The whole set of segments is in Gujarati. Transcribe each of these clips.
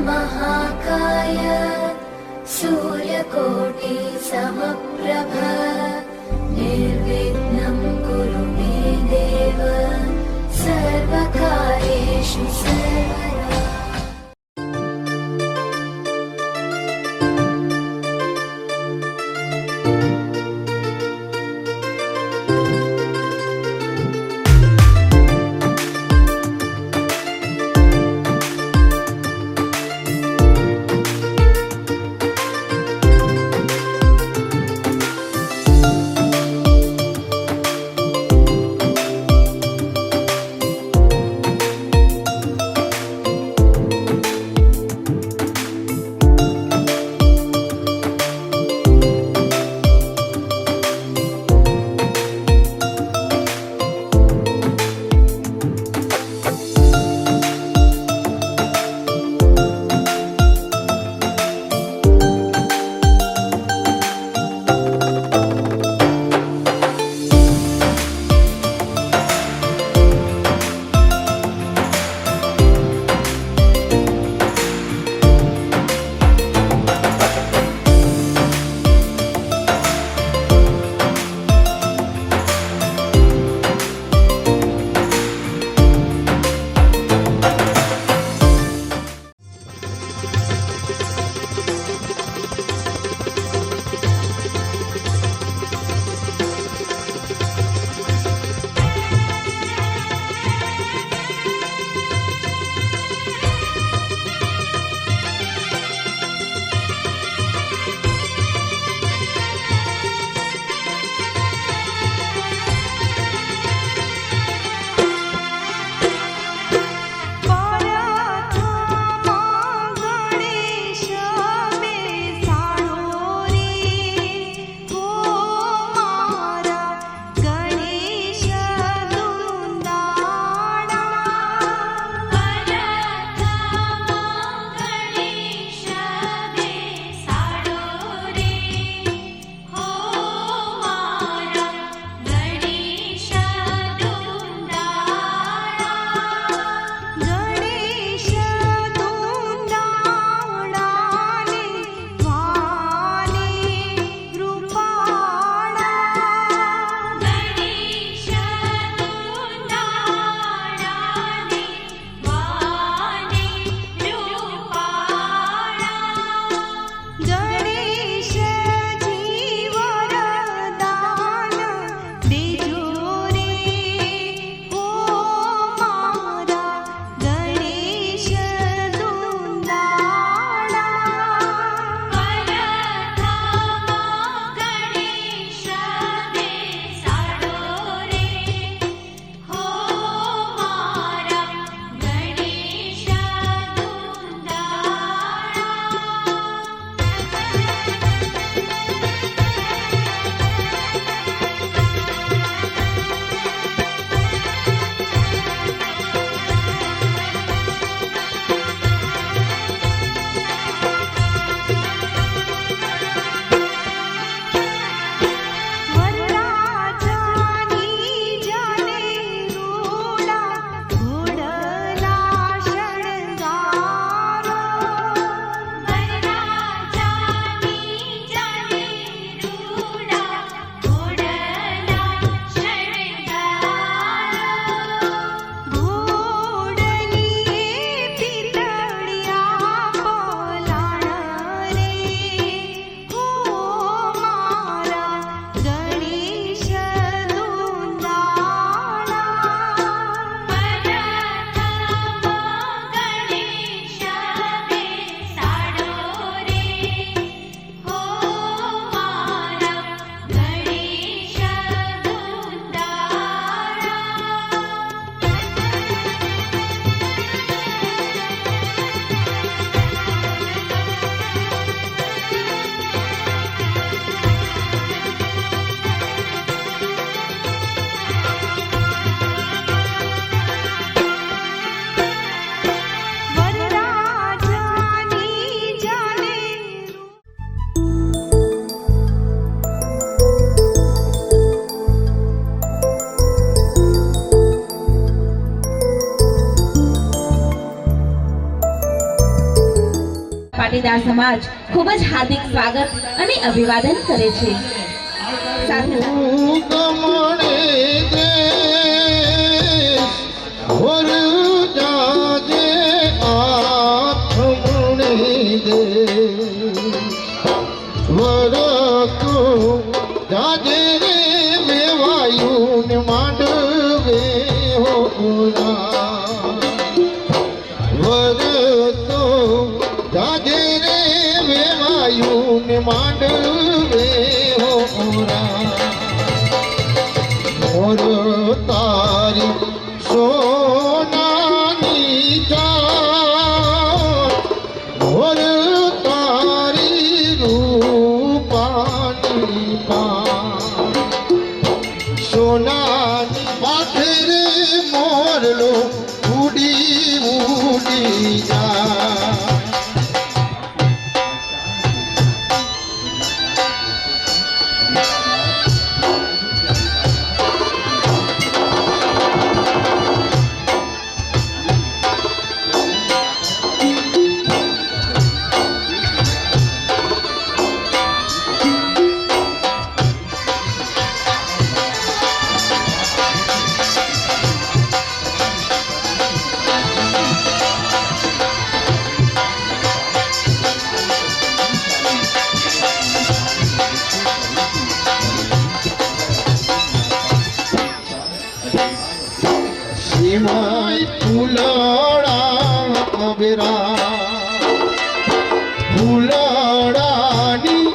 महाकाय सूर्यकोटि समप्रभ निर्विघ्नं कुरु मे देव सर्वकार्येषु सर्वदा। પાટીદાર સમાજ ખૂબ જ હાર્દિક સ્વાગત અને અભિવાદન કરે છે. સાથે ગમણે દેશ ઓર જાજે આથમણે દેશ વરતો જાજે રે મેવાયું ને માંડવે હોરા વરતો જાજે રે મેવાયું ને માંડવે મોર તારી સોનાની ચાંદ મોર તારી રૂપાની પાંદ સોનાની પાથરે મોરલો ઉડી ઉડી જાય સિમાય ફૂલડા અબેરા ફૂલડાની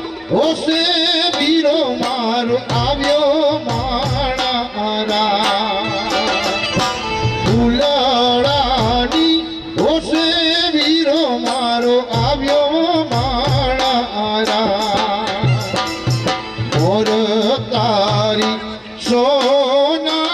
ઓસે વીરો મારો આવ્યો માણારા ફૂલડાની ઓસે વીરો મારો આવ્યો માણારા મોર તારી સોનાની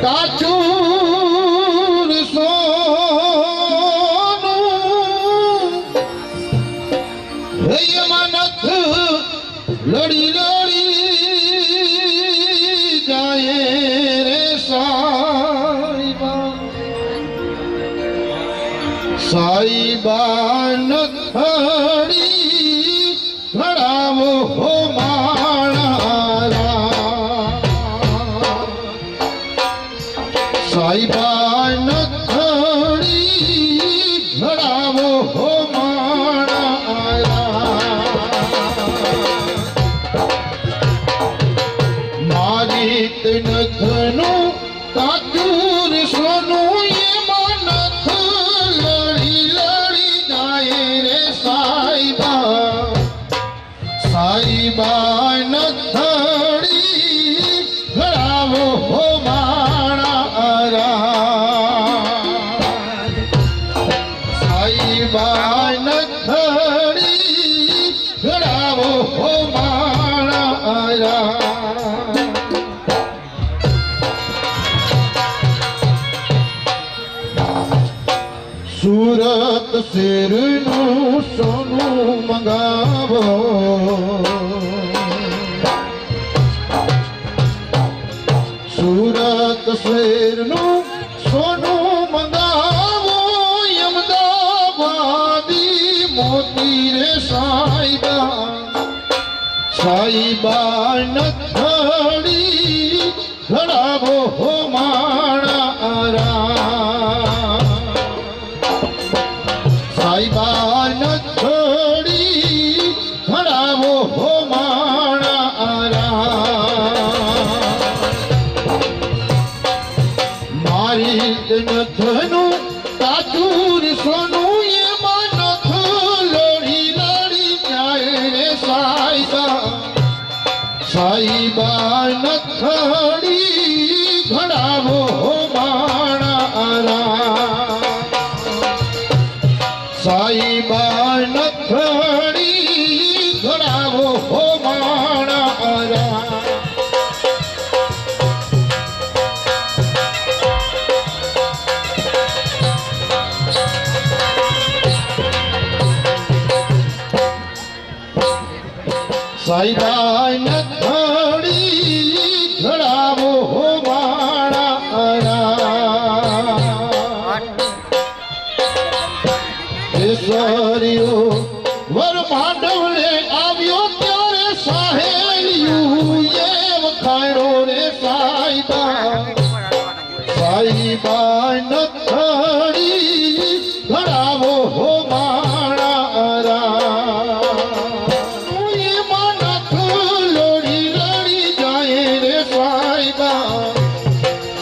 કાચુર સોનું હૈયામાં નથ લડી લડી જાય રે સાઈબા સાઈબા નથડી ઘડાવો હો માણા સાઈબા નથડી ઘડાવો હો મારી નથનું કાચુર સોનું એમાં નથ લડી લડી જાય રે સાઈબા સાઈબા નથડી ઘડાવો હો માણા સાઈબા નથડી ઘડાવો હો માણા સુરત શેરનું સોનું મંગાવો સુરત શેરનું સોનું મંગાવો અમદાવાદી મોતી રે સાઈબા સાઈબા નથડી ઘડાવો હો માણા સાઈબા નથડી ઘડાવો હો માણા મારી નથનું કાચુર સોનું એમાં નથ લડી લડી જાય રે સાઈબા સાઈબા નથડી ઘડાવો હો માણા સાઈબા નથડી ઘડાવો હો માણા સાઈબા નથડી ઘડાવો હો માણા કેસરીઓ વર માંડવને આવ્યો ત્યારે સાહેલિયું એ વખાણો રે સાઈબા સાઈબા નથડી ઘડાવો હો માણા એમાં નથ લડી લડી જાય રે સાઈબા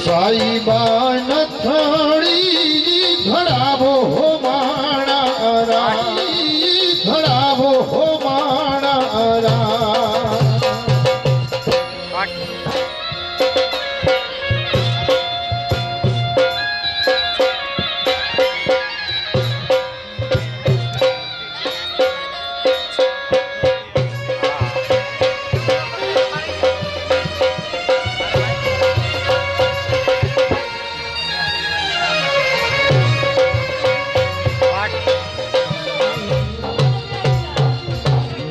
સાઈબા નથડી ઘડાવો હો ઘડાવો હો માણા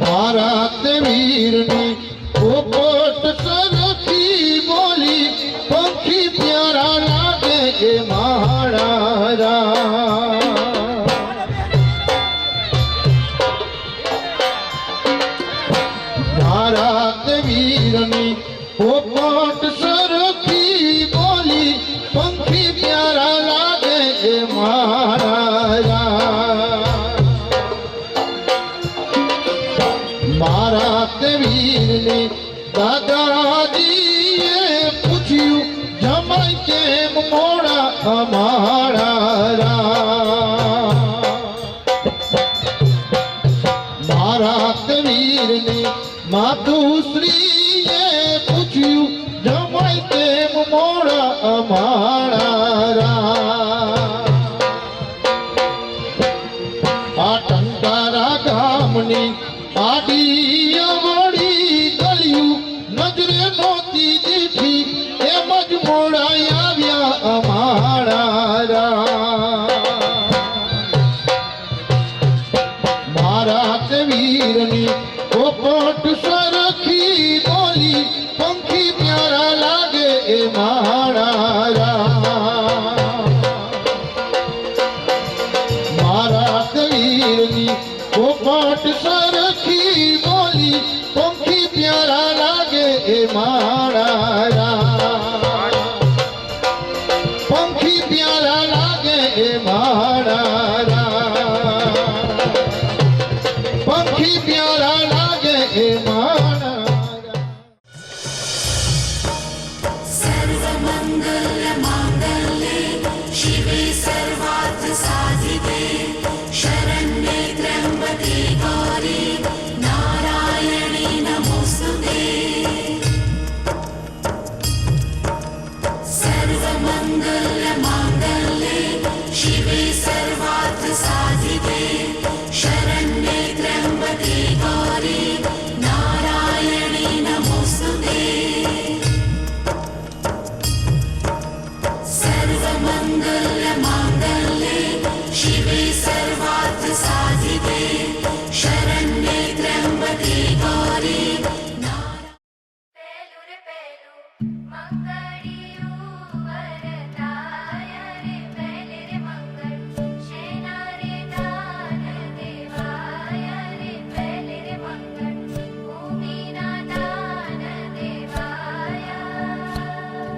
મારા તે વીરની પોપટ સરખી બોલી પંખી પ્યારા લાગે એ માણા મારા તે વીરની પોપટ સરખી બોલી પંખી પ્યારા લાગે એ માણા મારા તે વીરને દાદાજીએ પૂછ્યું જમાઈ કેમ મોડા અમારા મારા તે વીરને માતુશ્રીએ પૂછ્યું જમાઈ કેમ મોડા અમારા આ ટંકારા ગામની આડી અવળી ગળ્યું નજરે નહોતી દીઠી એમ જ મોડા આવ્યા મારા પંખી પ્યારા લાગે એ મારા પંખી પ્યારા લાગે એ મારા सर्वमङ्गलमाङ्गल्ये शिवे सर्वार्थसाधिके शरण्ये त्र्यम्बके गौरी नारायणे नमोऽस्तुते सर्वमङ्गलमाङ्गल्ये शिवे सर्वार्थसाधिके शरण्ये त्र्यम्बके गौरी नारायणे नमोऽस्तुते सर्वमङ्गलमाङ्गल्ये शिवे सर्वार्थसाधिके शरण्ये त्र्यम्बके गौरी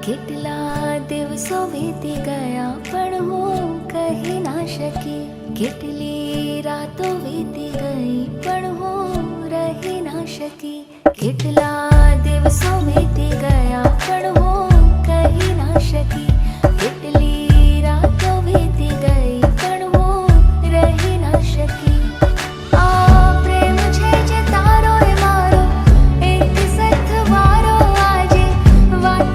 કેટલા દિવસો વીતી ગયા પણ હું કહી ના શકી કેટલી રાતો વીતી ગઈ પણ હું રહી ના શકી કેટલા દિવસો વીતી ગયા પણ હું કહી ના શકી કેટલી રાતો વીતી ગઈ પણ હું રહી ના શકી આ પ્રેમ છે જે તારો એ મારો એક સથવારો આજે વાત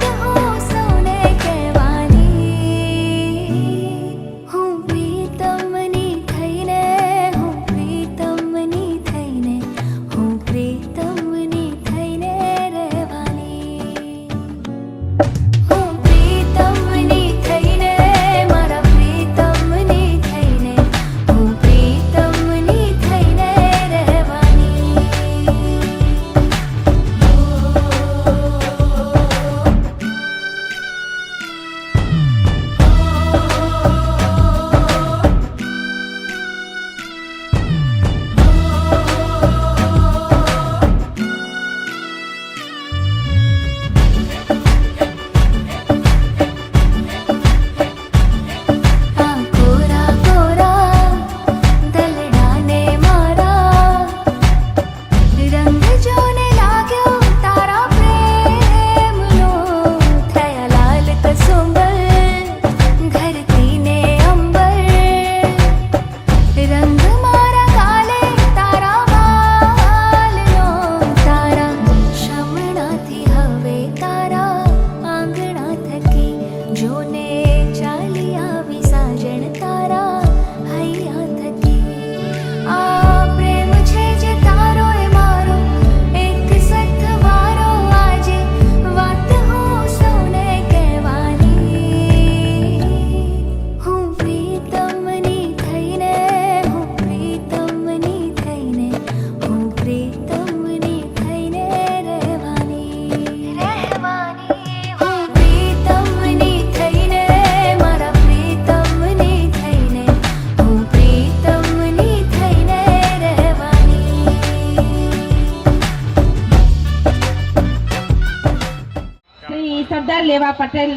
સરદાર લેવા પટેલ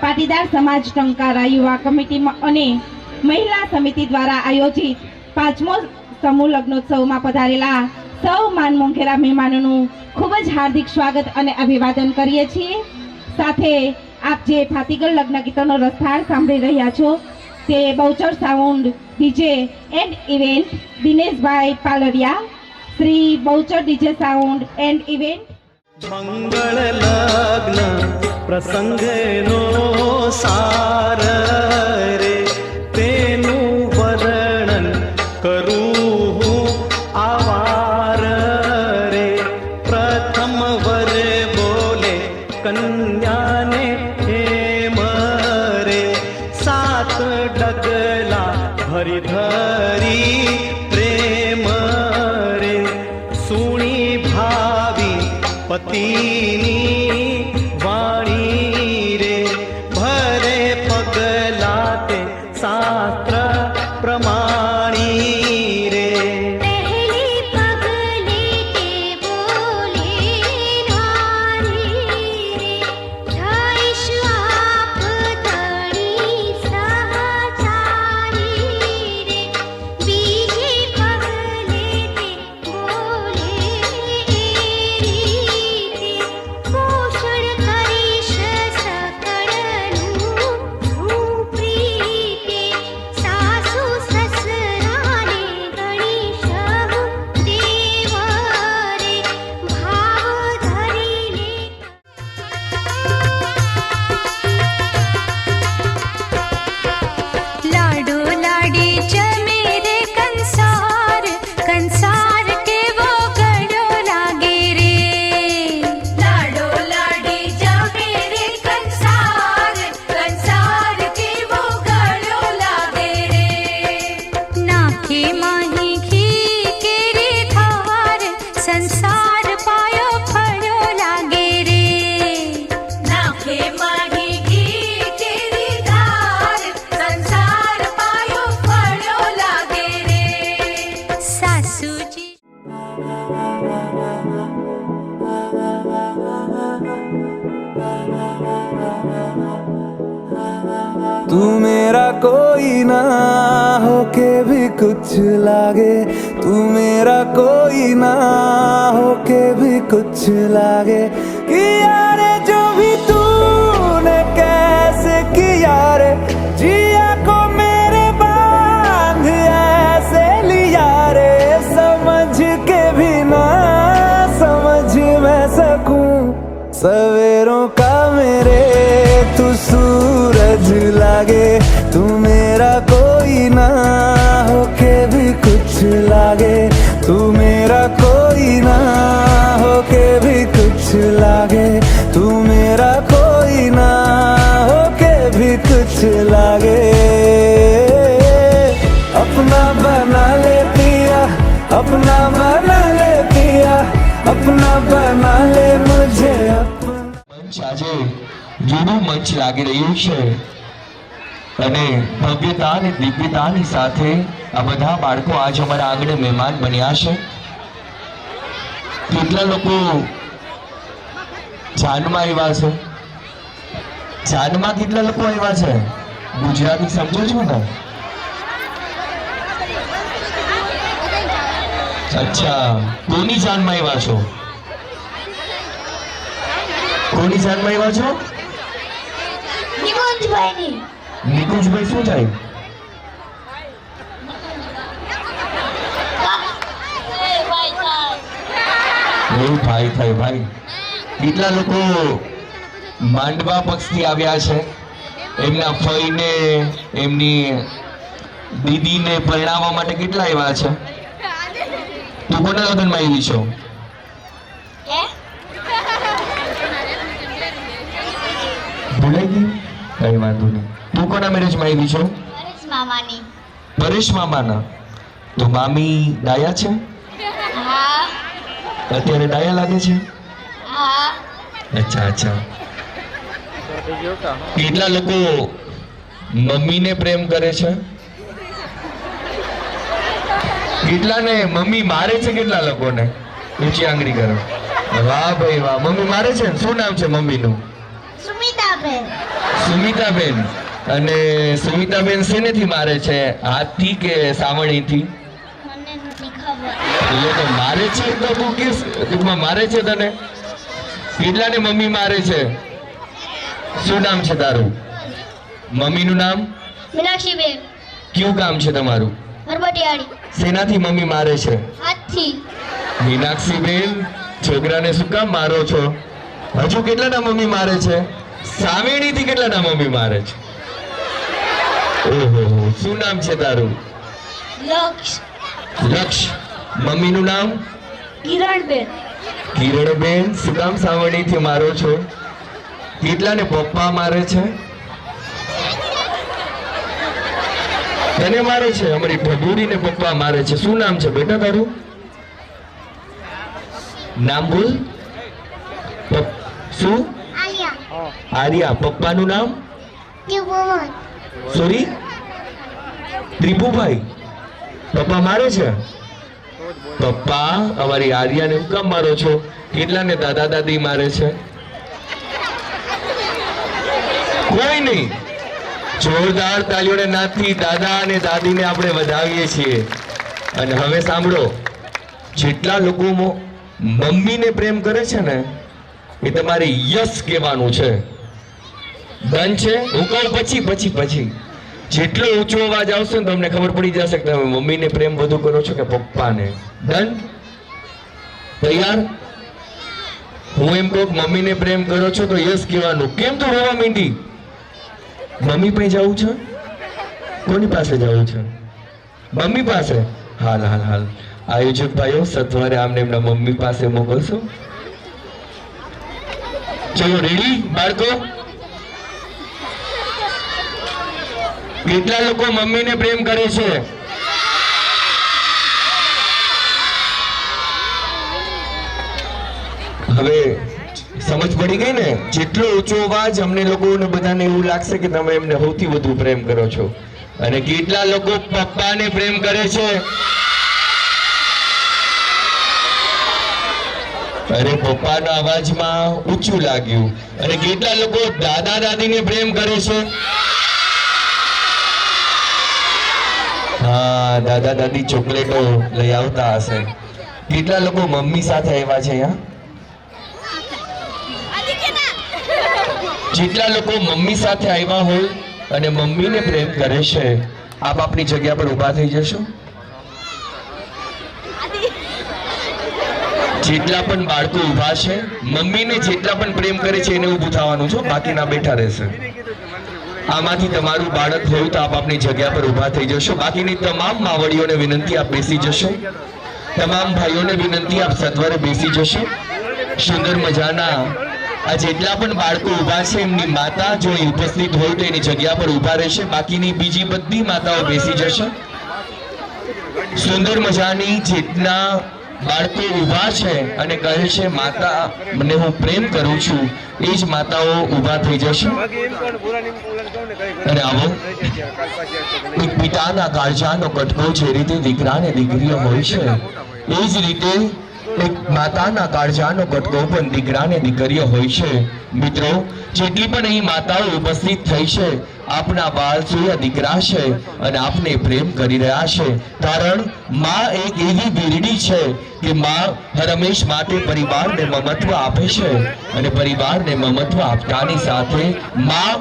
પાટીદાર સમાજ ટંકારા યુવા કમિટી અને મહિલા સમિતિ દ્વારા આયોજિત 5મો સમૂહ લગ્નોત્સવમાં પધારેલા સૌ માન મોંઘેરા મહેમાનોનું ખૂબ જ હાર્દિક સ્વાગત અને અભિવાદન કરીએ છીએ. સાથે આપ જે ભાતીગળ લગ્ન ગીતોનો રસધાર સાંભળી રહ્યા છો તે Bahuchar sound DJ and event Dineshbhai Palariya, Shri Bahuchar DJ sound and event. મંગળ લગ્ન પ્રસંગનો સાર રે તેનું વર્ણન કરું હું આવાર રે. પ્રથમ વરે બોલે કન્યાને હેમ રે, સાત ડગલા ભરી ધરી પ્રેમ રે. સુણી ભાવી પતિની વાણી રે, ભરે પગલા તે શાસ્ત્ર પ્રમાણી રે. પહેલી પગલી તે બોલે નારી तू मेरा कोई ना होके भी कुछ लागे, तू मेरा कोई ना होके भी कुछ लागे। किया रे जो भी तूने कैसे किया रे, जिया को मेरे बांध ऐसे लिया रे, समझ के भी ना समझ मैं सकूं सवेरों का मेरे तू सूरज लागे, तू मेरा कोई ना होके भी कुछ लागे, तू मेरा कोई ना होके भी कुछ लागे, तू मेरा कोई ना होके भी कुछ लागे। अपना बना ले पिया, अपना बना ले पिया, अपना बना ले मुझे મંચ આજે જૂનું મંચ લાગી રહ્યું છે અને ભવ્યતા અને દિવ્યતાની સાથે આ બધા બાળકો આજ અમારા આંગણે મહેમાન બન્યા છે। કેટલા લોકો જાનમાં આવ્યા છે? જાનમાં કેટલા લોકો આવ્યા છે? ગુજરાતી સમજો છો ને? અચ્છા, કોની જાનમાં આવ્યા છો? કોની જાનમાં આવ્યા છો? નિકુંજભાઈ શું થાય? એવું ભાઈ થાય ભાઈ। કેટલા લોકો માંડવા પક્ષથી આવ્યા છે? એમના ફઈને એમની દીદીને પરણાવવા માટે કેટલા આવ્યા છે? તું કોના લગ્નમાં આવી છો? ભૂલાઈ ગઈ? કઈ વાંધો નહીં। તું કોના મેરેજમાં આવી છો? પરેશ મામાના। તો મામી ડાયા છે? અત્યારે ડાયા લાગે છે? અચ્છા અચ્છા। કેટલા લોકો મમ્મીને પ્રેમ કરે છે? કેટલાને મમ્મી મારે છે? કેટલા લોકોને? ઊંચી આંગળી કરો। વાહ ભાઈ વાહ, મમ્મી મારે છે ને? શું નામ છે મમ્મીનું? સુમિતાબેન। અને સુમિતાબેન શેનેથી મારે છે? હાથથી કે સાવણીથી? એટલે તો મારે છે તો તું કે ટૂંકમાં મારે છે તને? કેટલાને મમ્મી મારે છે? શું નામ છે તારું? મમ્મીનું નામ? મીનાક્ષીબેન। કયું કામ છે તમારું? હરબટિયાળી। શેનાથી મમ્મી મારે છે? હાથથી। મીનાક્ષીબેન, છોકરાને શું કામ મારો છો? હજુ કેટલાના મમ્મી મારે છે? સાવેણીથી કેટલાના મમ્મી મારે છે? ઓહો, શું નામ છે તારું? લક્ષ। લક્ષ। મમ્મીનું નામ? કિરણબેન। કિરણબેન, શું કામ સાવણીથી મારો છો? કેટલાને પપ્પા મારે છે? તને મારે છે? અમારી ભગુરીને પપ્પા મારે છે। શું નામ છે બેટા તારું? નામ બોલ। શું? આર્યા। પપ્પાનું નામ? સોરી, ત્રિભુભાઈ। પપ્પા મારે છે? પપ્પા અમારી આર્યાને હું કામ મારો છો? કેટલાને દાદા દાદી મારે છે? કોઈ નહીં। જોરદાર તાળીઓના નાદથી દાદા અને દાદીને આપણે વધાવીએ છીએ। અને હવે સાંભળો, જેટલા લોકો મમ્મીને પ્રેમ કરે છે ને એ તમારે યસ કહેવાનું છે। ડન છે? હું કહું પછી પછી પછી જેટલો ઊંચો અવાજ આવશે ને તમને ખબર પડી જશે કે તમે મમ્મીને પ્રેમ વધુ કરો છો કે પપ્પાને। ડન? તૈયાર? હું એમ કહું મમ્મીને પ્રેમ કરો છો તો યસ કહેવાનું। કેમ તો રોવા માંડી? મમ્મી પાસે જવું છે? કોની પાસે જવું છે? મમ્મી પાસે? હાલ હાલ હાલ, આયોજક ભાઈઓ સત્વરે આમને એમના મમ્મી પાસે મોકલશો। ચલો રેડી બાળકો? કેટલા લોકો મમ્મીને પ્રેમ કરે છે? હવે સમજ પડી ગઈ ને? જેટલો ઊંચો અવાજ અમને લોકોને બધાને એવું લાગશે કે તમે એમને સૌથી વધુ પ્રેમ કરો છો। અને કેટલા લોકો પપ્પાને પ્રેમ કરે છે? અરે પપ્પાના અવાજમાં ઊંચું લાગ્યું। અને કેટલા લોકો દાદા દાદીને પ્રેમ કરે છે? હા, દાદા દાદી ચોકલેટો લઈ આવતા હશે. કેટલા લોકો મમ્મી સાથે આવ્યા છે અહીંયા? જેટલા લોકો મમ્મી સાથે આવ્યા હોય અને મમ્મીને પ્રેમ કરે છે, આપ આપની જગ્યા પર ઊભા થઈ જશો. જેટલા પણ બાળકો ઊભા છે, મમ્મીને જેટલા પણ પ્રેમ કરે છે એને ઊભું થવાનું છો, બાકીના બેઠા રહેશે. આમાંથી તમારું બાળક હોય તો આપ આપની જગ્યા પર ઊભા થઈ જશો. બાકીની તમામ માવડીઓને વિનંતી આપ બેસી જશો. તમામ ભાઈઓને વિનંતી આપ સત્વરે બેસી જશો. સુંદર મજાના આ જેટલા પણ બાળકો ઊભા છે એમની માતા જો અહીં ઉપસ્થિત હોય તો એની જગ્યા પર ઊભા રહેશે. બાકીની બીજી બધી માતાઓ બેસી જશે. સુંદર મજાની જેટલા બાળકો ઊભા છે અને કહે છે માતા મને હું પ્રેમ કરું છું, એ જ માતાઓ ઊભા થઈ જશે. અને આવો એક પિતાના કાળજાનો કટકો જે રીતે દીકરા ને દીકરીઓ હોય છે, એ જ રીતે એક માતાના કાળજાનો કટકો પણ દીકરા ને દીકરીઓ હોય છે. મિત્રો, જેટલી પણ અહીં માતાઓ ઉપસ્થિત થઈ છે, આપના બાળ જોયા દીકરા છે અને આપને પ્રેમ કરી રહ્યા છે. કારણ માં એક એવી બીરડી છે કે માં હરમેશ માટે પરિવારને મમત્વ આપે છે અને પરિવારને મમત્વ આપતાની સાથે માં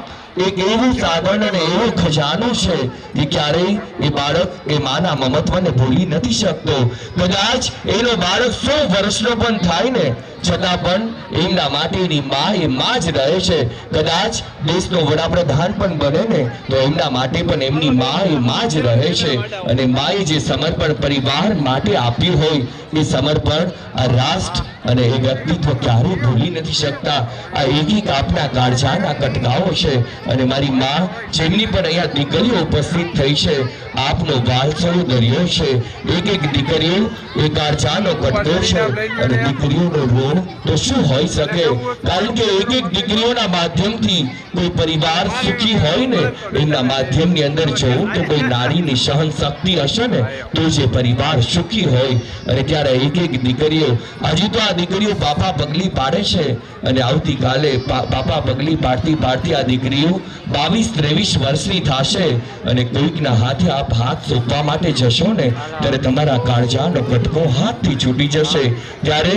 એક એવું સાધન અને એવો ખજાનો છે કે ક્યારેય એ બાળક એ માના મમત્વને ભૂલી નથી શકતો. કદાચ એનો બાળક 100 વર્ષનો પણ થાય ને છતાં પણ એમના માટેની માં એ માં જ રહે છે. કદાચ દેશનો વડાપ્રધાન પણ બને ને તો એમના માટે પણ એમની માં એ માં જ રહે છે. અને માએ જે સમર્પણ પરિવાર માટે આપ્યું હોય એ સમર્પણ આ રાષ્ટ્ર અને એ વ્યક્તિત્વ ક્યારેય ભૂલી નથી શકતા. આ એક આપના કાળજાના કટકાઓ છે. અને મારી માં જેમની પણ અહીંયા દીકરીઓ ઉપસ્થિત થઈ છે, આપનો વાલસરો દરિયો છે. એક દીકરીઓ એ કાળજાનો કટકો છે અને દીકરીઓનો ઋણ તો શું હોઈ શકે? કારણ કે એક દીકરીઓના માધ્યમથી કોઈ પરિવાર સુખી હોય ને, એમના માધ્યમની અંદર જવું તો કોઈ નારીની સહન શક્તિ હશે ને તો જે પરિવાર સુખી હોય. અને ત્યારે એક દીકરીઓ, હજી તો આ દીકરીઓ બાપા પગલી પાડે છે અને આવતીકાલે બાપા પગલી પાડતી પાડતી આ દીકરીઓ 22-23 વર્ષની થશે અને કોઈકના હાથે આપ હાથ સોંપવા માટે જશો ને ત્યારે તમારા કાળજાનો કટકો હાથથી છૂટી જશે. ત્યારે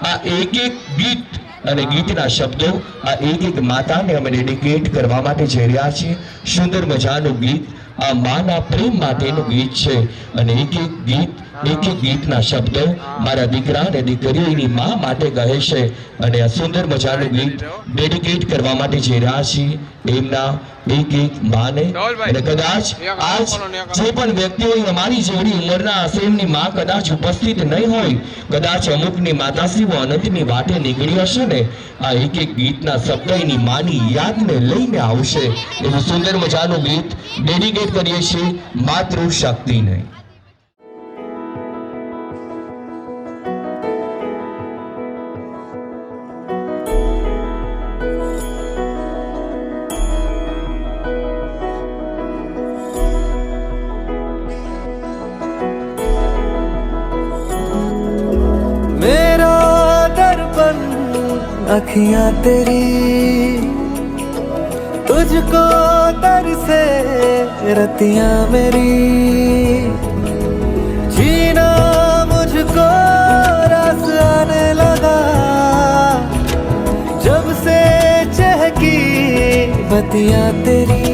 આ એક ગીત અને ગીતના શબ્દો આ એક માતાને અમે ડેડિકેટ કરવા માટે જઈ રહ્યા છીએ. સુંદર મજાનું ગીત આ માના પ્રેમ માટેનું ગીત છે. અને એક ગીતના શબ્દો મારા દીકરા અને દીકરીઓની માં માટે કહે છે. અને આ સુંદર મજાનું ગીત ડેડિકેટ કરવા માટે જઈ રહ્યા છીએ એમના એક માને. અને કદાચ આજ જે પણ વ્યક્તિઓ અમારી જેવડી ઉંમરના હશે એમની માં કદાચ ઉપસ્થિત નહીં હોય, કદાચ અમુકની માતાશ્રીઓ અનંતની વાટે નીકળી હશે ને, આ એક ગીતના શબ્દ એની માની યાદને લઈને આવશે. એવું સુંદર મજાનું ગીત ડેડિકેટ કરીએ છીએ માતૃશક્તિને. अखियां तेरी तुझको तरसे रतियां मेरी, जीना मुझको रस आने लगा जब से चहकी बतियां तेरी.